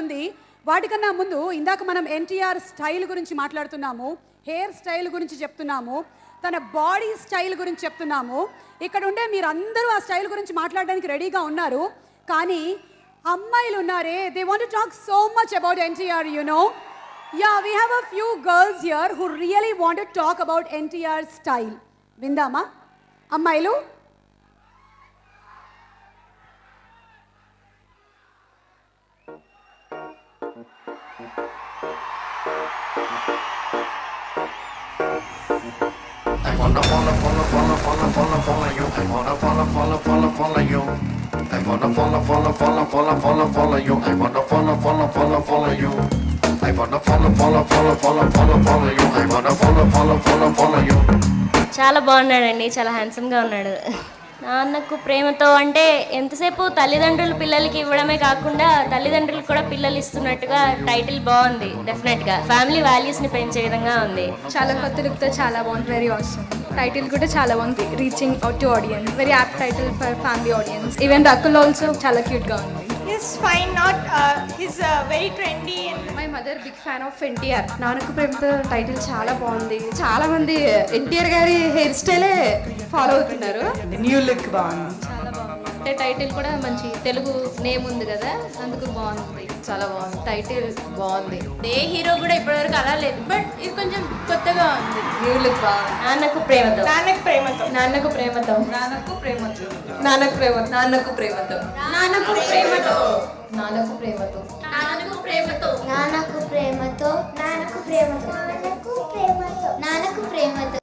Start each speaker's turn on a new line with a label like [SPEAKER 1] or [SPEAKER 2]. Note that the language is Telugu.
[SPEAKER 1] ఉంది. వాటికన్నా ముందు ఇందాక మనం ఎన్టీఆర్ స్టైల్ గురించి మాట్లాడుతున్నాము, హెయిర్ స్టైల్ గురించి చెప్తున్నాము, తన బాడీ స్టైల్ గురించి చెప్తున్నాము. ఇక్కడ ఉండే మీరు అందరూ ఆ స్టైల్ గురించి మాట్లాడడానికి రెడీగా ఉన్నారు. కానీ అమ్మాయిలు ఉన్నారే, they want to talk so much about NTR, you know. Yeah, we have a few girls here who really want to talk about NTR style. విందామా అమ్మాయిలు?
[SPEAKER 2] I wanna follow you. I wanna follow you. I wanna follow you. I wanna follow you. I wanna follow you. I wanna follow you.
[SPEAKER 3] చాలా బాగున్నాడండి, చాలా హ్యాండ్సమ్గా ఉన్నాడు. నాన్నకు ప్రేమతో అంటే ఎంతసేపు తల్లిదండ్రులు పిల్లలకి ఇవ్వడమే కాకుండా తల్లిదండ్రులు కూడా పిల్లలు ఇస్తున్నట్టుగా టైటిల్ బాగుంది. డెఫినెట్గా ఫ్యామిలీ వాల్యూస్ని పెంచే విధంగా ఉంది.
[SPEAKER 4] చాలా కొత్త లుక్తో చాలా బాగుంది. Very awesome. టైటిల్ కూడా చాలా బాగుంది. Reaching out to audience. Very apt title for family audience. Even Rakul also చాలా క్యూట్గా ఉంది.
[SPEAKER 5] He's fine, not he's very trendy.
[SPEAKER 4] My mother big fan of NTR. Nannaku Prematho title చాలా బాగుంది. చాలా మంది ఎన్టీఆర్ గారి హెయిర్ స్టైలే ఫాలో అవుతున్నారు.
[SPEAKER 6] న్యూ లుక్ బాగుంది.
[SPEAKER 4] చాలా బాగుంది. అంటే టైటిల్ కూడా మంచి తెలుగు నేమ్ ఉంది కదా, అందుకు బాగుంది. చాలా బాగుంది. టైటిల్ బాగుంది. ఏ హీరో కూడా ఇప్పటివరకు అలా లేదు, బట్ ఇది కొంచెం కొత్తగా ఉంది. న్యూ లుక్ బాగుంది.
[SPEAKER 3] నాన్నకు ప్రేమతో.
[SPEAKER 5] నాన్నకు ప్రేమతో.
[SPEAKER 3] నాన్నకు ప్రేమతో.
[SPEAKER 6] నాన్నకు ప్రేమతో.
[SPEAKER 4] నాన్నకు ప్రేమతో.
[SPEAKER 6] నాన్నకు ప్రేమతో.
[SPEAKER 3] నాన్నకు ప్రేమతో.
[SPEAKER 4] నాన్నకు ప్రేమతో.
[SPEAKER 3] నాన్నకు ప్రేమతో.
[SPEAKER 7] నాన్నకు ప్రేమతో. నాన్నకు ప్రేమతో. నాన్నకు ప్రేమతో. నాన్నకు ప్రేమతో.